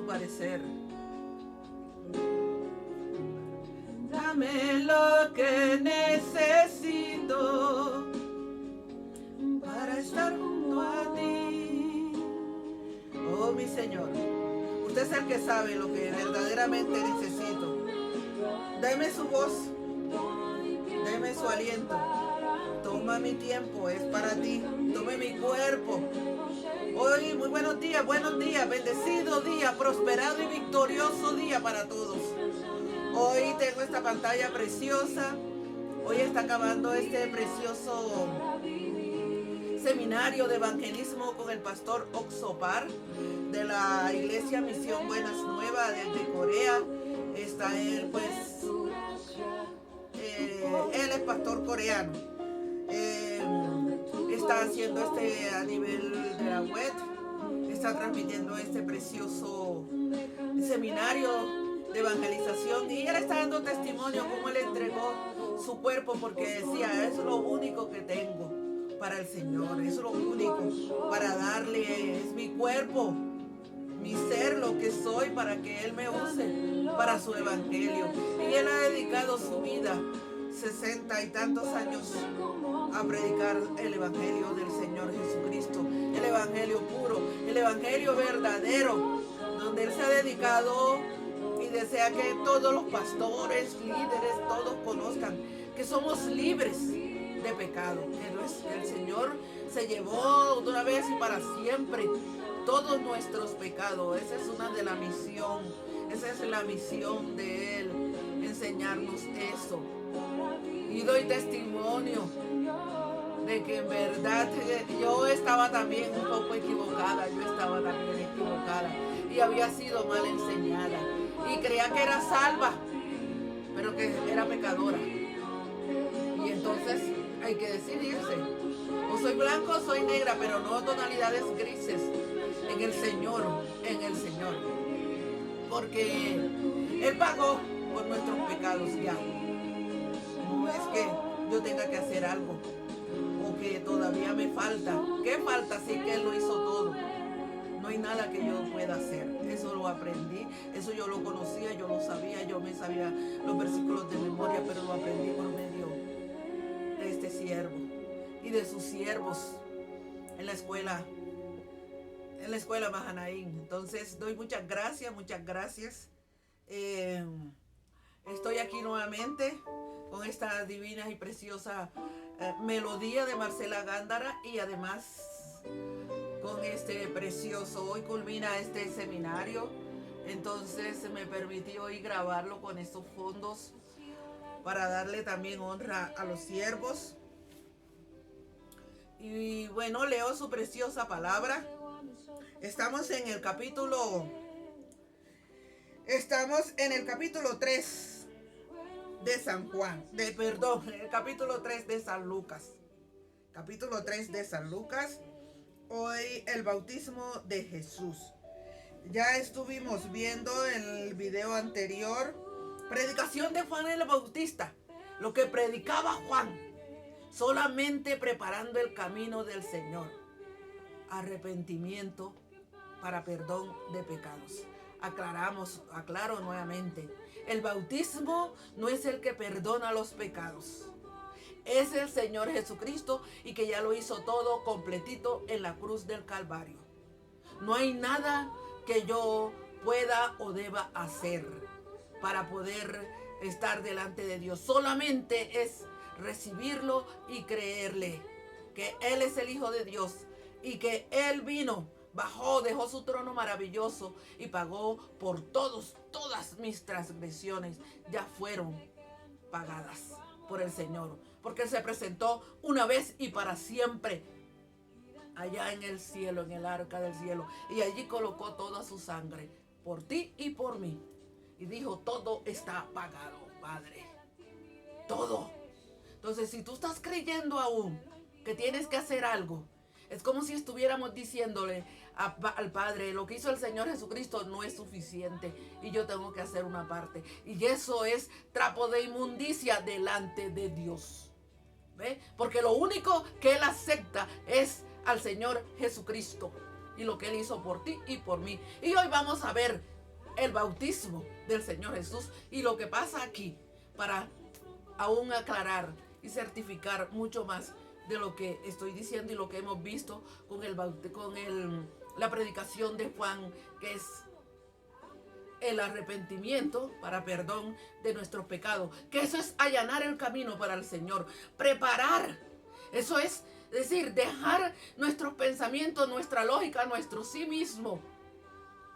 parecer. Dame lo que necesito para estar junto a ti. Oh, mi Señor, usted es el que sabe lo que verdaderamente necesito. Deme su voz, deme su aliento. Toma mi tiempo, es para ti. Tome mi cuerpo. Hoy, muy buenos días, bendecido día, prosperado y victorioso día para todos. Hoy tengo esta pantalla preciosa. Hoy está acabando este precioso seminario de evangelismo con el pastor Oxopar de la iglesia Misión Buenas Nuevas desde Corea. Está él, pues, él es pastor coreano. Está haciendo a nivel de la web. Está transmitiendo este precioso seminario de evangelización y él está dando testimonio cómo él entregó su cuerpo porque decía, es lo único que tengo para el Señor, es lo único para darle, es mi cuerpo, mi ser, lo que soy, para que Él me use para su evangelio. Y Él ha dedicado su vida, 60 y tantos años, a predicar el evangelio del Señor Jesucristo, el evangelio puro, el evangelio verdadero, donde Él se ha dedicado y desea que todos los pastores, líderes, todos conozcan que somos libres de pecado, que el Señor se llevó de una vez y para siempre todos nuestros pecados. Esa es una de la misión, esa es la misión de Él, enseñarnos eso. Y doy testimonio de que en verdad yo estaba también un poco equivocada, y había sido mal enseñada y creía que era salva, pero que era pecadora. Y entonces hay que decidirse, o soy blanco o soy negra, pero no tonalidades grises, en el Señor, porque Él pagó por nuestros pecados ya. No es que yo tenga que hacer algo o que todavía me falta. ¿Qué falta si que Él lo hizo todo? No hay nada que yo pueda hacer. Eso lo aprendí, eso yo lo conocía, yo lo sabía, yo me sabía los versículos de memoria, pero lo aprendí por medio de este siervo y de sus siervos en la escuela Mahanaim. Entonces doy muchas gracias. Estoy aquí nuevamente con esta divina y preciosa melodía de Marcela Gándara y además con este precioso, hoy culmina este seminario, entonces me permití hoy grabarlo con estos fondos para darle también honra a los siervos. Y bueno, leo su preciosa palabra. Estamos en el capítulo 3 de San Juan, el capítulo 3 de San Lucas. Capítulo 3 de San Lucas. Hoy el bautismo de Jesús. Ya estuvimos viendo en el video anterior predicación de Juan el Bautista, lo que predicaba Juan, solamente preparando el camino del Señor. Arrepentimiento para perdón de pecados. Aclaro nuevamente, el bautismo no es el que perdona los pecados. Es el Señor Jesucristo y que ya lo hizo todo completito en la cruz del Calvario. No hay nada que yo pueda o deba hacer para poder estar delante de Dios. Solamente es recibirlo y creerle que Él es el Hijo de Dios y que Él vino, bajó, dejó su trono maravilloso y pagó por todas mis transgresiones. Ya fueron pagadas por el Señor, porque Él se presentó una vez y para siempre allá en el cielo, en el arca del cielo, y allí colocó toda su sangre por ti y por mí, y dijo, todo está pagado, Padre, todo. Entonces, si tú estás creyendo aún que tienes que hacer algo, es como si estuviéramos diciéndole al Padre, lo que hizo el Señor Jesucristo no es suficiente y yo tengo que hacer una parte. Y eso es trapo de inmundicia delante de Dios. ¿Ve? Porque lo único que Él acepta es al Señor Jesucristo y lo que Él hizo por ti y por mí. Y hoy vamos a ver el bautismo del Señor Jesús y lo que pasa aquí, para aún aclarar y certificar mucho más de lo que estoy diciendo y lo que hemos visto con la predicación de Juan, que es el arrepentimiento para perdón de nuestros pecados, que eso es allanar el camino para el Señor, preparar, eso es decir, dejar nuestros pensamientos, nuestra lógica, nuestro sí mismo,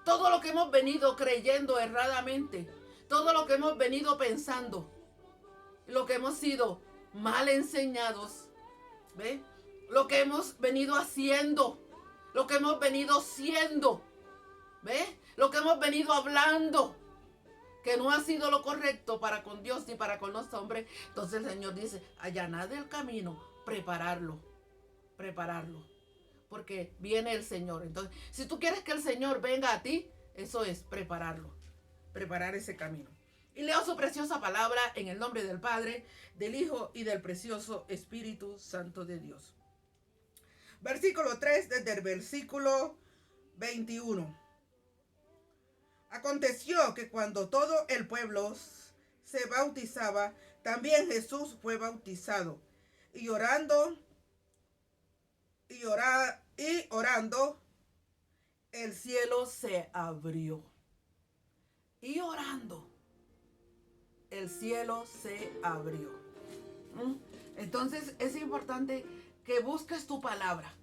todo lo que hemos venido creyendo erradamente, todo lo que hemos venido pensando, lo que hemos sido mal enseñados, ¿ve? Lo que hemos venido haciendo, lo que hemos venido siendo, ¿ve? Lo que hemos venido hablando, que no ha sido lo correcto para con Dios ni para con los hombres. Entonces el Señor dice, allanar el camino, prepararlo, porque viene el Señor. Entonces, si tú quieres que el Señor venga a ti, eso es prepararlo, preparar ese camino. Y leo su preciosa palabra en el nombre del Padre, del Hijo y del precioso Espíritu Santo de Dios. Versículo 3, desde el versículo 21. Aconteció que cuando todo el pueblo se bautizaba, también Jesús fue bautizado. Y orando, el cielo se abrió. Y orando, el cielo se abrió. Entonces es importante que busques tu palabra,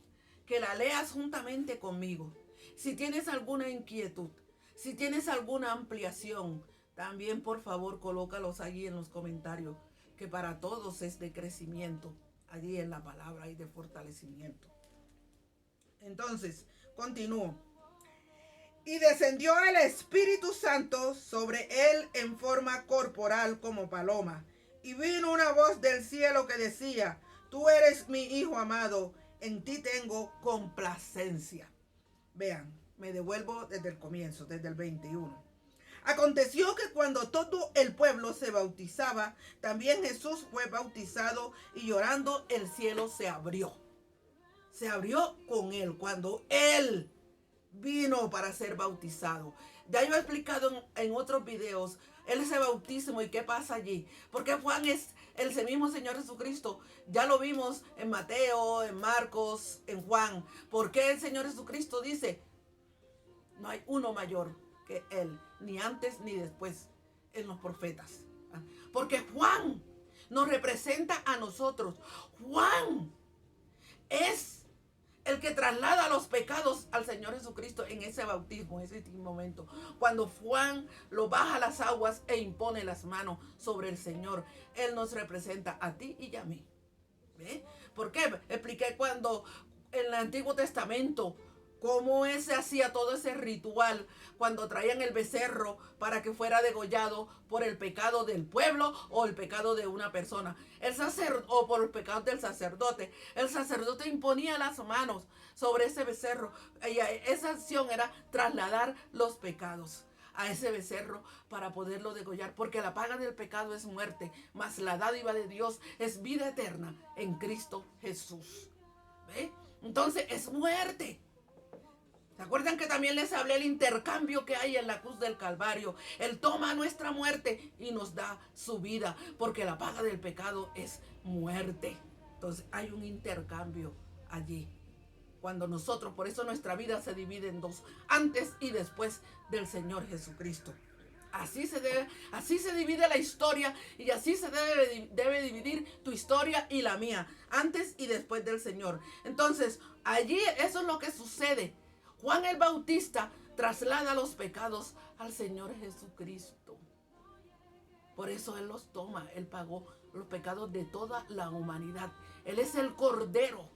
que la leas juntamente conmigo. Si tienes alguna inquietud, si tienes alguna ampliación, también por favor colócalos allí en los comentarios, que para todos es de crecimiento, allí en la palabra y de fortalecimiento. Entonces, continúo. Y descendió el Espíritu Santo sobre él en forma corporal como paloma. Y vino una voz del cielo que decía, tú eres mi Hijo amado, en ti tengo complacencia. Vean, me devuelvo desde el comienzo, desde el 21. Aconteció que cuando todo el pueblo se bautizaba, también Jesús fue bautizado y llorando el cielo se abrió. Se abrió con él cuando él vino para ser bautizado. Ya yo he explicado en otros videos ese bautismo y qué pasa allí. Porque Juan es el mismo Señor Jesucristo. Ya lo vimos en Mateo, en Marcos, en Juan. ¿Por qué el Señor Jesucristo dice, no hay uno mayor que él, ni antes ni después en los profetas? Porque Juan nos representa a nosotros. Juan es el que traslada los pecados al Señor Jesucristo en ese bautismo, en ese momento. Cuando Juan lo baja a las aguas e impone las manos sobre el Señor, Él nos representa a ti y a mí. ¿Ve? ¿Por qué? Expliqué cuando en el Antiguo Testamento cómo se hacía todo ese ritual cuando traían el becerro para que fuera degollado por el pecado del pueblo o el pecado de una persona. O por el pecado del sacerdote. El sacerdote imponía las manos sobre ese becerro. Y esa acción era trasladar los pecados a ese becerro para poderlo degollar, porque la paga del pecado es muerte, mas la dádiva de Dios es vida eterna en Cristo Jesús. ¿Ve? Entonces es muerte. ¿Se acuerdan que también les hablé del intercambio que hay en la cruz del Calvario? Él toma nuestra muerte y nos da su vida, porque la paga del pecado es muerte. Entonces hay un intercambio allí. Cuando nosotros, por eso nuestra vida se divide en dos, antes y después del Señor Jesucristo. Así se divide la historia y así se debe dividir tu historia y la mía, antes y después del Señor. Entonces, allí eso es lo que sucede. Juan el Bautista traslada los pecados al Señor Jesucristo. Por eso Él los toma. Él pagó los pecados de toda la humanidad. Él es el Cordero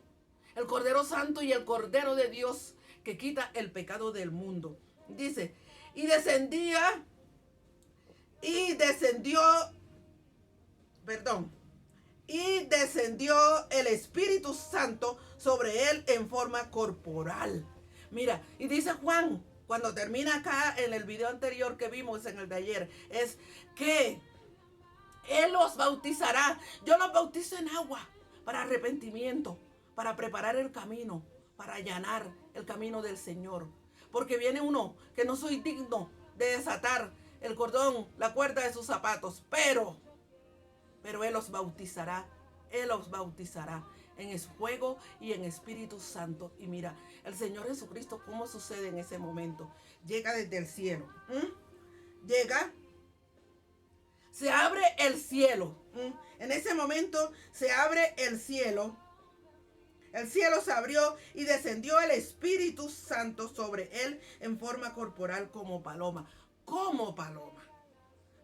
Santo y el Cordero de Dios que quita el pecado del mundo. Dice, y descendió el Espíritu Santo sobre él en forma corporal. Mira, y dice Juan, cuando termina acá en el video anterior que vimos en el de ayer, es que Él los bautizará. Yo los bautizo en agua para arrepentimiento, para preparar el camino, para allanar el camino del Señor. Porque viene uno que no soy digno de desatar el cordón, la cuerda de sus zapatos, pero Él los bautizará en el fuego y en Espíritu Santo. Y mira, el Señor Jesucristo, ¿cómo sucede en ese momento? Llega desde el cielo. Llega, se abre el cielo. En ese momento se abre el cielo. El cielo se abrió y descendió el Espíritu Santo sobre él en forma corporal como paloma. Como paloma.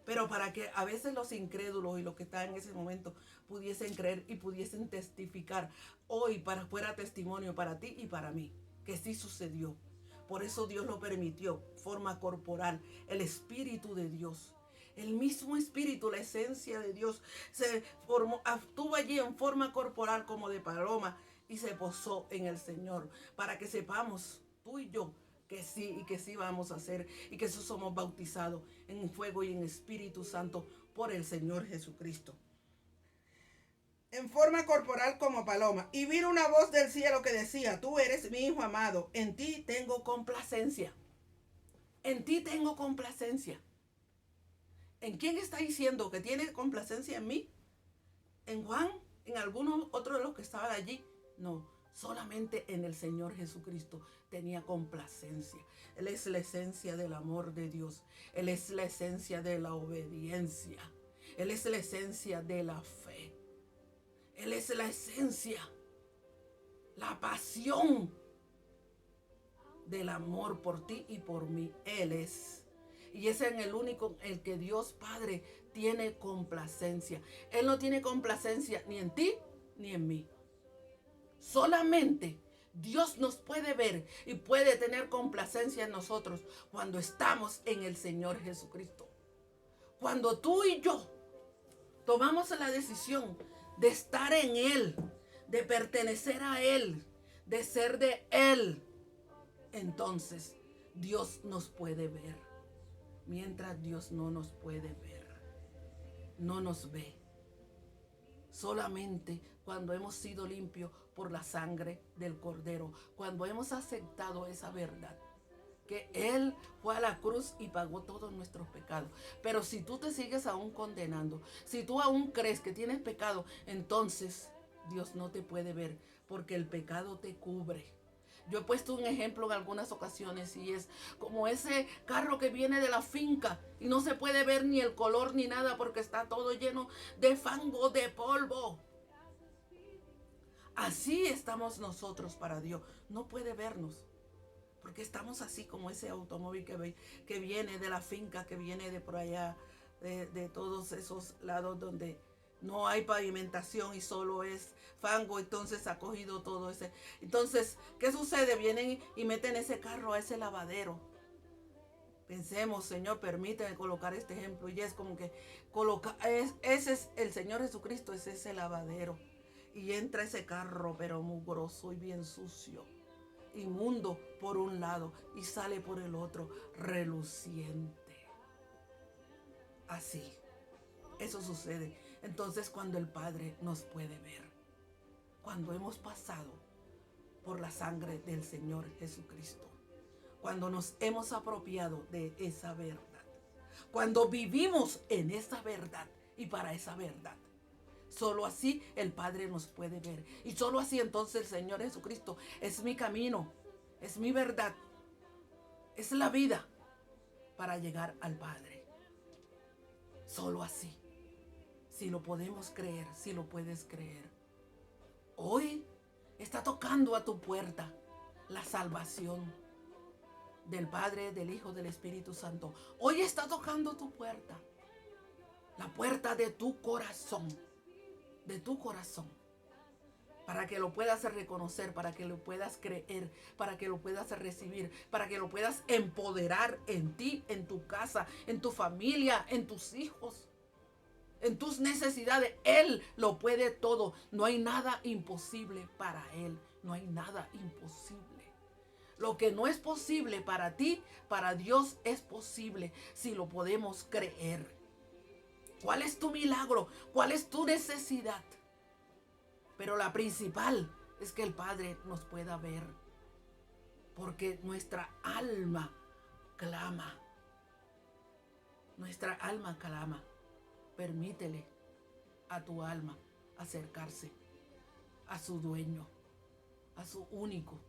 Pero para que a veces los incrédulos y los que están en ese momento pudiesen creer y pudiesen testificar hoy para fuera testimonio para ti y para mí, que sí sucedió. Por eso Dios lo permitió, forma corporal, el Espíritu de Dios. El mismo Espíritu, la esencia de Dios, se formó, estuvo allí en forma corporal como de paloma y se posó en el Señor, para que sepamos, tú y yo, que sí vamos a hacer y que somos bautizados en fuego y en Espíritu Santo por el Señor Jesucristo. En forma corporal como paloma. Y vino una voz del cielo que decía: tú eres mi Hijo amado, en ti tengo complacencia. En ti tengo complacencia. ¿En quién está diciendo que tiene complacencia en mí? ¿En Juan? ¿En alguno otro de los que estaban allí? No, solamente en el Señor Jesucristo tenía complacencia. Él es la esencia del amor de Dios. Él es la esencia de la obediencia. Él es la esencia de la fe. Él es la esencia, la pasión del amor por ti y por mí. Él es. Y es en el único el que Dios Padre tiene complacencia. Él no tiene complacencia ni en ti ni en mí. Solamente Dios nos puede ver y puede tener complacencia en nosotros cuando estamos en el Señor Jesucristo. Cuando tú y yo tomamos la decisión de estar en Él, de pertenecer a Él, de ser de Él, entonces Dios nos puede ver. Mientras Dios no nos puede ver, no nos ve. Solamente cuando hemos sido limpios por la sangre del Cordero, cuando hemos aceptado esa verdad, que Él fue a la cruz y pagó todos nuestros pecados. Pero si tú te sigues aún condenando, si tú aún crees que tienes pecado, entonces Dios no te puede ver, porque el pecado te cubre. Yo he puesto un ejemplo en algunas ocasiones y es como ese carro que viene de la finca y no se puede ver ni el color ni nada porque está todo lleno de fango, de polvo. Así estamos nosotros para Dios. No puede vernos porque estamos así como ese automóvil que viene de la finca, que viene de por allá, de todos esos lados donde no hay pavimentación y solo es fango. Entonces ha cogido todo ese. Entonces, ¿qué sucede? Vienen y meten ese carro a ese lavadero. Pensemos, Señor, permíteme colocar este ejemplo. Y es como que ese es el Señor Jesucristo, es ese lavadero. Y entra ese carro, pero mugroso y bien sucio, inmundo por un lado y sale por el otro, reluciente. Así. Eso sucede. Entonces cuando el Padre nos puede ver, cuando hemos pasado por la sangre del Señor Jesucristo, cuando nos hemos apropiado de esa verdad, cuando vivimos en esa verdad y para esa verdad, solo así el Padre nos puede ver. Y solo así entonces el Señor Jesucristo es mi camino, es mi verdad, es la vida para llegar al Padre. Solo así. Si lo podemos creer, si lo puedes creer. Hoy está tocando a tu puerta la salvación del Padre, del Hijo, del Espíritu Santo. Hoy está tocando tu puerta. La puerta de tu corazón. De tu corazón. Para que lo puedas reconocer, para que lo puedas creer, para que lo puedas recibir, para que lo puedas empoderar en ti, en tu casa, en tu familia, en tus hijos. En tus necesidades, Él lo puede todo. No hay nada imposible para Él. No hay nada imposible. Lo que no es posible para ti, para Dios es posible si lo podemos creer. ¿Cuál es tu milagro? ¿Cuál es tu necesidad? Pero la principal es que el Padre nos pueda ver. Porque nuestra alma clama. Nuestra alma clama. Permítele a tu alma acercarse a su dueño, a su único.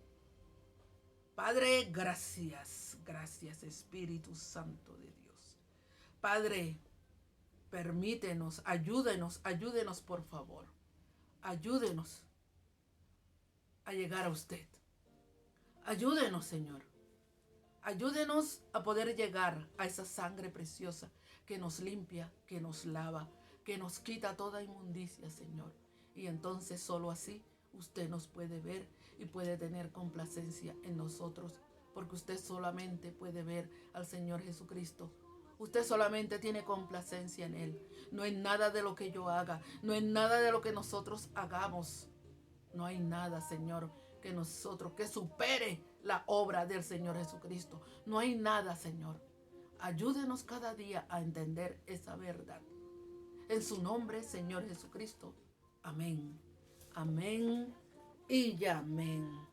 Padre, gracias, gracias Espíritu Santo de Dios. Padre, permítenos, ayúdenos por favor. Ayúdenos a llegar a usted. Ayúdenos, Señor. Ayúdenos a poder llegar a esa sangre preciosa que nos limpia, que nos lava, que nos quita toda inmundicia, Señor. Y entonces solo así usted nos puede ver y puede tener complacencia en nosotros, porque usted solamente puede ver al Señor Jesucristo. Usted solamente tiene complacencia en Él. No en nada de lo que yo haga, no en nada de lo que nosotros hagamos. No hay nada, Señor, que supere la obra del Señor Jesucristo. No hay nada, Señor. Ayúdenos cada día a entender esa verdad. En su nombre, Señor Jesucristo. Amén. Amén y amén.